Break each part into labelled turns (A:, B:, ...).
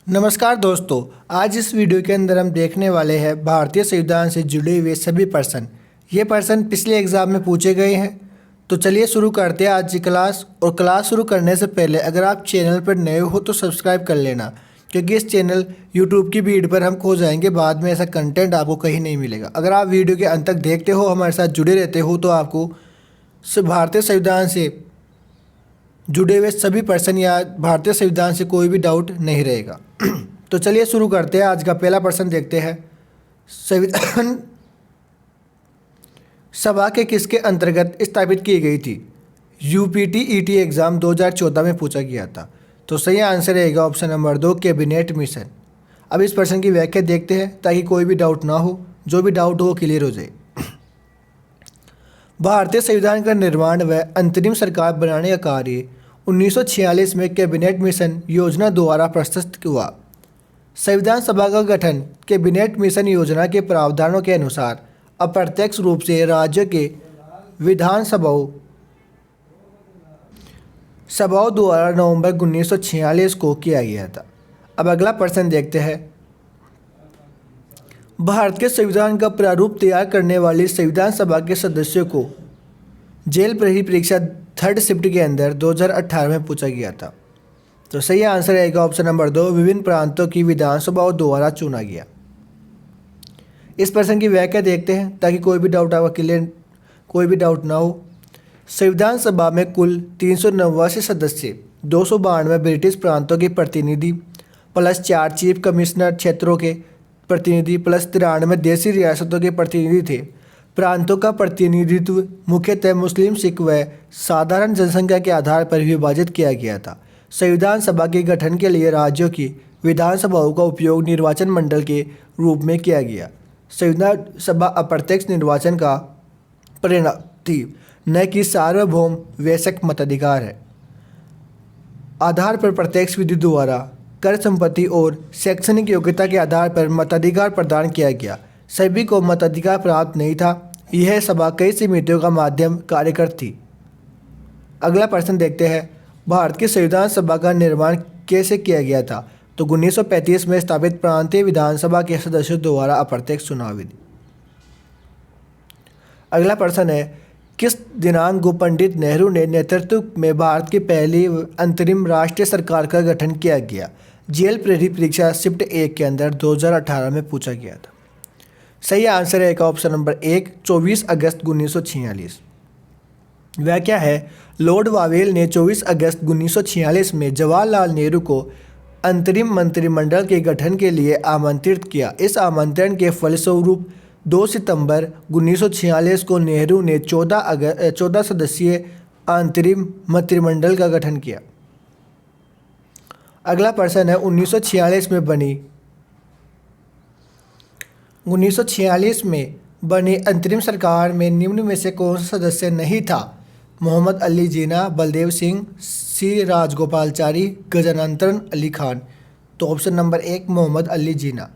A: नमस्कार दोस्तों। आज इस वीडियो के अंदर हम देखने वाले हैं भारतीय संविधान से जुड़े हुए सभी प्रश्न। ये प्रश्न पिछले एग्ज़ाम में पूछे गए हैं। तो चलिए शुरू करते हैं आज की क्लास। और क्लास शुरू करने से पहले अगर आप चैनल पर नए हो तो सब्सक्राइब कर लेना, क्योंकि इस चैनल यूट्यूब की भीड़ पर हम खो जाएंगे, बाद में ऐसा कंटेंट आपको कहीं नहीं मिलेगा। अगर आप वीडियो के अंत तक देखते हो, हमारे साथ जुड़े रहते हो, तो आपको भारतीय संविधान से जुड़े हुए सभी प्रश्न या भारतीय संविधान से कोई भी डाउट नहीं रहेगा। तो चलिए शुरू करते हैं। आज का पहला प्रश्न देखते हैं। संविधान सभा के किसके अंतर्गत स्थापित की गई थी? यूपीटीईटी एग्ज़ाम 2014 में पूछा गया था। तो सही आंसर रहेगा ऑप्शन नंबर 2, कैबिनेट मिशन। अब इस प्रश्न की व्याख्या देखते हैं ताकि कोई भी डाउट ना हो, जो भी डाउट हो वो क्लियर हो जाए। भारतीय संविधान का निर्माण व अंतरिम सरकार बनाने का कार्य 1946 में कैबिनेट मिशन योजना द्वारा प्रस्तुत हुआ। संविधान सभा का गठन कैबिनेट मिशन योजना के प्रावधानों के अनुसार अप्रत्यक्ष रूप से राज्य के विधानसभाओं द्वारा नवंबर 1946 को किया गया था। अब अगला प्रश्न देखते हैं। भारत के संविधान का प्रारूप तैयार करने वाली संविधान सभा के सदस्यों को जेल प्रहरी परीक्षा थर्ड शिफ्ट के अंदर 2018 में पूछा गया था। तो सही आंसर रहेगा ऑप्शन नंबर 2, विभिन्न प्रांतों की विधानसभाओं द्वारा चुना गया। इस प्रश्न की व्याख्या देखते हैं ताकि कोई भी डाउट ना हो। संविधान सभा में कुल 389 सदस्य, 292 ब्रिटिश प्रांतों के प्रतिनिधि प्लस 4 चीफ कमिश्नर क्षेत्रों के प्रतिनिधि प्लस 93 देसी रियासतों के प्रतिनिधि थे। प्रांतों का प्रतिनिधित्व मुख्यतः मुस्लिम, सिख व साधारण जनसंख्या के आधार पर विभाजित किया गया था। संविधान सभा के गठन के लिए राज्यों की विधानसभाओं का उपयोग निर्वाचन मंडल के रूप में किया गया। संविधान सभा अप्रत्यक्ष निर्वाचन का परिणाम थी, न कि सार्वभौम वैश्विक मताधिकार है। आधार पर प्रत्यक्ष विधि द्वारा कर संपत्ति और शैक्षणिक योग्यता के आधार पर मताधिकार प्रदान किया गया। सभी को मताधिकार प्राप्त नहीं था। यह सभा कई समितियों का माध्यम कार्यकर थी। अगला प्रश्न देखते हैं। भारत की संविधान सभा का निर्माण कैसे किया गया था? तो 1935 में स्थापित प्रांतीय विधानसभा के सदस्यों द्वारा अप्रत्यक्ष चुनाव विधि। अगला प्रश्न है, किस दिनांक को पंडित नेहरू ने नेतृत्व में भारत की पहली अंतरिम राष्ट्रीय सरकार का गठन किया गया? जेल प्रहरी परीक्षा शिफ्ट 1 के अंदर 2018 में पूछा गया था। सही आंसर है ऑप्शन नंबर 1, 24 अगस्त 1946। वह क्या है? लॉर्ड वावेल ने 24 अगस्त 1946 में जवाहरलाल नेहरू को अंतरिम मंत्रिमंडल के गठन के लिए आमंत्रित किया। इस आमंत्रण के फलस्वरूप 2 सितंबर 1946 को नेहरू ने 14 सदस्यीय अंतरिम मंत्रिमंडल का गठन किया। अगला प्रश्न है, 1946 में बनी अंतरिम सरकार में निम्न में से कौन सा सदस्य नहीं था? मोहम्मद अली जिन्ना, बलदेव सिंह, सी राजगोपालचारी, गजानंदन अली खान। तो ऑप्शन नंबर 1, मोहम्मद अली जिन्ना।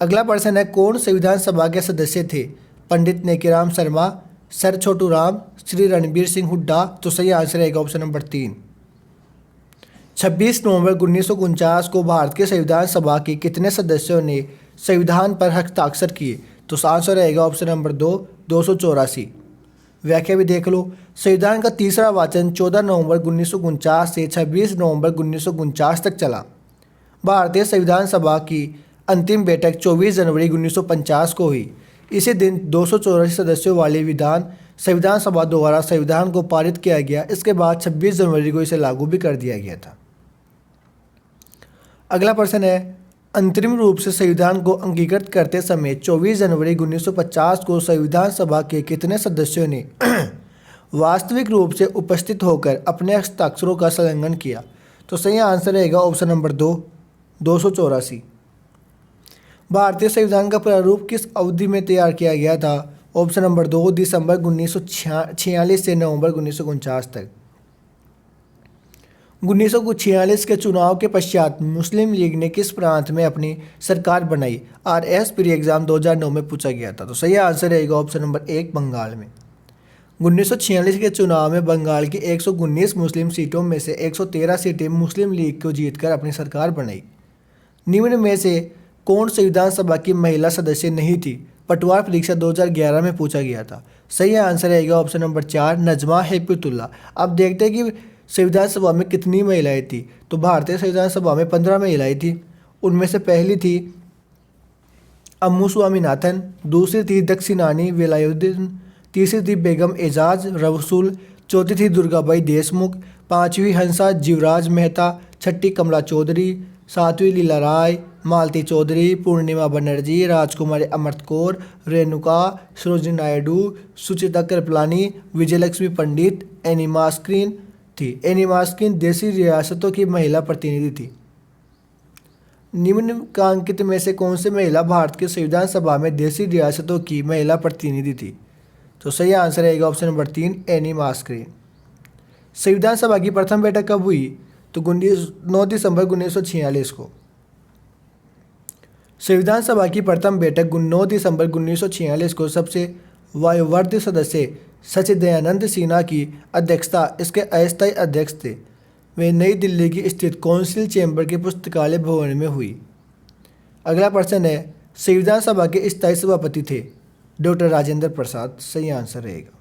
A: अगला प्रश्न है, कौन संविधान सभा के सदस्य थे? पंडित नेकीराम शर्मा, सर छोटू राम, श्री रणबीर सिंह हुड्डा। तो सही आंसर है ऑप्शन नंबर 3। 26 नवंबर 1949 को भारत के संविधान सभा के कितने सदस्यों ने संविधान पर हस्ताक्षर किए? तो आंसर रहेगा ऑप्शन नंबर 2, 284। व्याख्या भी देख लो। संविधान का तीसरा वाचन 14 नवंबर 1949 से 26 नवंबर 1949 तक चला। भारतीय संविधान सभा की अंतिम बैठक 24 जनवरी 1950 को हुई। इसी दिन 284 सदस्यों वाली संविधान सभा द्वारा संविधान को पारित किया गया। इसके बाद 26 जनवरी को इसे लागू भी कर दिया गया था। अगला प्रश्न है, अंतरिम रूप से संविधान को अंगीकृत करते समय 24 जनवरी 1950 को संविधान सभा के कितने सदस्यों ने वास्तविक रूप से उपस्थित होकर अपने हस्ताक्षरों का संलग्न किया? तो सही आंसर रहेगा ऑप्शन नंबर 2, 284। भारतीय संविधान का प्रारूप किस अवधि में तैयार किया गया था? ऑप्शन नंबर 2, दिसंबर 1946 से नवंबर 1949 तक। 1946 के चुनाव के पश्चात मुस्लिम लीग ने किस प्रांत में अपनी सरकार बनाई? आरएस प्री एग्जाम 2009 में पूछा गया था। तो सही आंसर रहेगा ऑप्शन नंबर 1, बंगाल में। 1946 के चुनाव में बंगाल की 119 मुस्लिम सीटों में से 113 सीटें मुस्लिम लीग को जीतकर अपनी सरकार बनाई। निम्न में से कौन संविधान सभा की महिला सदस्य नहीं थी? पटवार परीक्षा 2011 में पूछा गया था। सही आंसर आएगा ऑप्शन नंबर 4 नजमा हेपतुल्ला। अब देखते हैं कि संविधान सभा में कितनी महिलाएं थी। तो भारतीय संविधान सभा में 15 महिलाएं थी। उनमें से पहली थी अम्मू स्वामीनाथन, दूसरी थी दक्षिणानी वेलायुद्दीन, तीसरी थी बेगम एजाज रसूल, चौथी थी दुर्गाबाई देशमुख, पांचवी हंसा जीवराज मेहता, छठी कमला चौधरी, सातवीं लीला राय, मालती चौधरी, पूर्णिमा बनर्जी, राजकुमारी अमृत कौर, रेणुका, सरोजिनी नायडू, सुचिता कृपलानी, विजयलक्ष्मी पंडित, एनी मास्किन थी। एनी मास्किन देशी रियासतों की महिला प्रतिनिधि थी। निम्नलिखित में से कौन सी महिला भारत के संविधान सभा में देशी रियासतों की महिला प्रतिनिधि थी? तो सही आंसर आएगा ऑप्शन नंबर 3 एनी मास्किन। संविधान सभा की प्रथम बैठक कब हुई? तो 9 दिसंबर 1946 को। संविधान सभा की प्रथम बैठक 9 दिसंबर 1946 को सबसे वयोवृद्ध सदस्य सच्चिदानंद सिन्हा की अध्यक्षता इसके अस्थायी अध्यक्ष थे। वे नई दिल्ली की स्थित कौंसिल चैम्बर के पुस्तकालय भवन में हुई। अगला प्रश्न है संविधान सभा के स्थायी सभापति थे डॉक्टर राजेंद्र प्रसाद। सही आंसर रहेगा।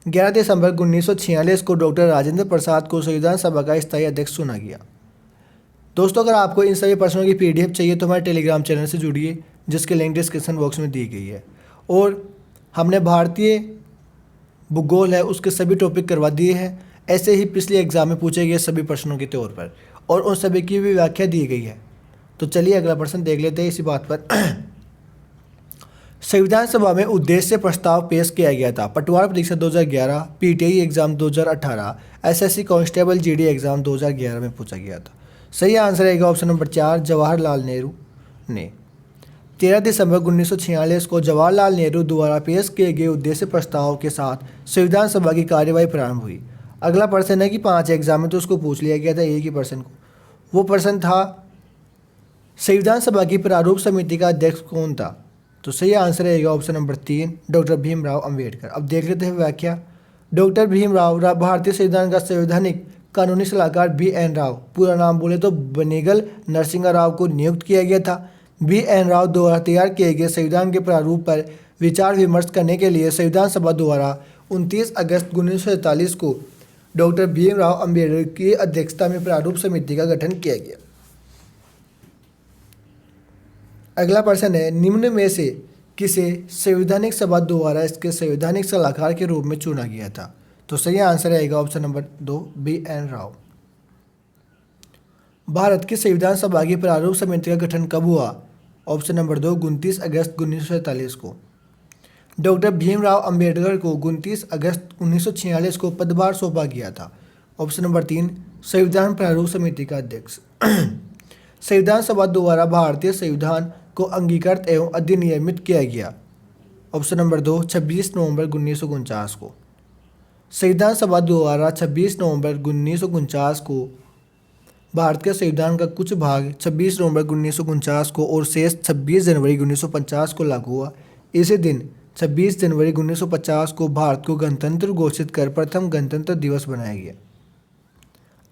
A: 11 दिसंबर 1946 को डॉक्टर राजेंद्र प्रसाद को संविधान सभा का स्थायी अध्यक्ष चुना गया। दोस्तों, अगर आपको इन सभी प्रश्नों की PDF चाहिए तो हमारे टेलीग्राम चैनल से जुड़िए, जिसकी लिंक डिस्क्रिप्शन बॉक्स में दी गई है। और हमने भारतीय भूगोल है उसके सभी टॉपिक करवा दिए हैं, ऐसे ही पिछले एग्जाम में पूछे गए सभी प्रश्नों के तौर पर, और उन सभी की भी व्याख्या दी गई है। तो चलिए अगला प्रश्न देख लेते हैं इसी बात पर। संविधान सभा में उद्देश्य प्रस्ताव पेश किया गया था। पटवार परीक्षा 2011, PTI exam 2018, SSC constable GD exam 2011 में पूछा गया था। सही आंसर आएगा ऑप्शन नंबर 4 जवाहरलाल नेहरू ने। 13 दिसंबर 1946 को जवाहरलाल नेहरू द्वारा पेश किए गए उद्देश्य प्रस्ताव के साथ संविधान सभा की कार्यवाही प्रारंभ हुई। अगला प्रश्न है कि 5 एग्जाम में तो उसको पूछ लिया गया था एक ही प्रश्न को। वो प्रश्न था संविधान सभा की प्रारूप समिति का अध्यक्ष कौन था? तो सही आंसर रहेगा option number 3 doctor Bhimrao Ambedkar. अब देख लेते हैं व्याख्या। डॉक्टर भीमराव भारतीय संविधान का संवैधानिक कानूनी सलाहकार BN राव, पूरा नाम बोले तो बनेगल नरसिंहा राव को नियुक्त किया गया था। BN राव द्वारा तैयार किए गए संविधान के प्रारूप पर विचार विमर्श करने के लिए संविधान सभा द्वारा 29 अगस्त 1947 को डॉक्टर भीमराव अंबेडकर की अध्यक्षता में प्रारूप समिति का गठन किया गया। अगला प्रश्न है निम्न में से किसे संवैधानिक सभा द्वारा इसके संवैधानिक सलाहकार के रूप में चुना गया था? तो सही आंसर आएगा option number 2 BN Rao. Bharat की संविधान सभा की प्रारूप समिति का गठन कब हुआ? ऑप्शन नंबर 2 29 अगस्त 1947 को। डॉक्टर भीमराव अंबेडकर को 29 अगस्त 1946 को पदभार सौंपा गया था। ऑप्शन नंबर 3 संविधान प्रारूप समिति का अध्यक्ष। संविधान सभा द्वारा भारतीय संविधान को अंगीकृत एवं अधिनियमित किया गया। ऑप्शन नंबर 2 26 नवंबर 1949 को। संविधान सभा द्वारा 26 नवंबर 1949 को भारत के संविधान का कुछ भाग 26 नवंबर 1949 को और शेष 26 जनवरी 1950 को लागू हुआ। इसी दिन 26 जनवरी 1950 को भारत को गणतंत्र घोषित कर प्रथम गणतंत्र दिवस बनाया गया।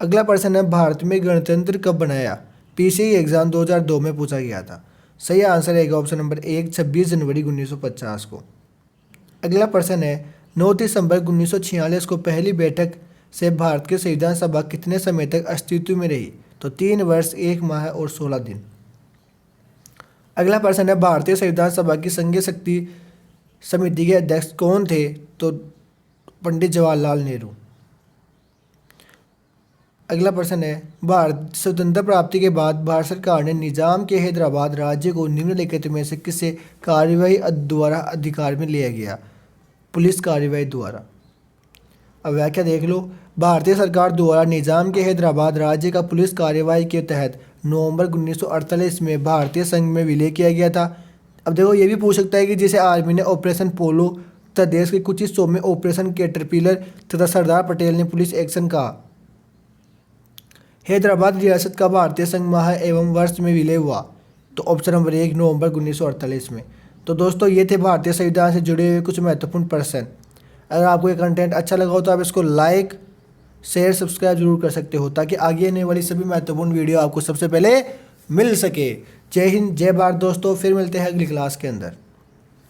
A: अगला प्रश्न है भारत में गणतंत्र कब बनाया? PCI एग्जाम 2002 में पूछा गया था। सही आंसर रहेगा ऑप्शन नंबर 1 26 जनवरी 1950 को। अगला प्रश्न है 9 दिसंबर 1946 को पहली बैठक से भारत के संविधान सभा कितने समय तक अस्तित्व में रही? तो 3 वर्ष 1 माह और 16 दिन। अगला प्रश्न है भारतीय संविधान सभा की संघीय शक्ति समिति के अध्यक्ष कौन थे? तो पंडित जवाहरलाल नेहरू। अगला प्रश्न है भारत स्वतंत्रता प्राप्ति के बाद भारत सरकार ने निजाम के हैदराबाद राज्य को निम्नलिखित में से किसे कार्यवाही द्वारा अधिकार में लिया गया? पुलिस कार्यवाही द्वारा। अब व्याख्या देख लो। भारतीय सरकार द्वारा निजाम के हैदराबाद राज्य का पुलिस कार्यवाही के तहत नवंबर 1948 में भारतीय संघ में विलय किया गया था। अब देखो ये भी पूछ सकता है कि जैसे आर्मी ने ऑपरेशन पोलो तथा देश के कुछ हिस्सों में ऑपरेशन कैटरपिलर तथा सरदार पटेल ने पुलिस एक्शन कहा। हैदराबाद रियासत का भारतीय संघ माह एवं वर्ष में विलय हुआ? तो ऑप्शन नंबर 1 नवंबर 1948 में। तो दोस्तों ये थे भारतीय संविधान से जुड़े हुए कुछ महत्वपूर्ण प्रश्न। अगर आपको ये कंटेंट अच्छा लगा हो तो आप इसको लाइक शेयर सब्सक्राइब जरूर कर सकते हो, ताकि आगे आने वाली सभी महत्वपूर्ण वीडियो आपको सबसे पहले मिल सके। जय हिंद, जय भारत दोस्तों, फिर मिलते हैं अगली क्लास के अंदर।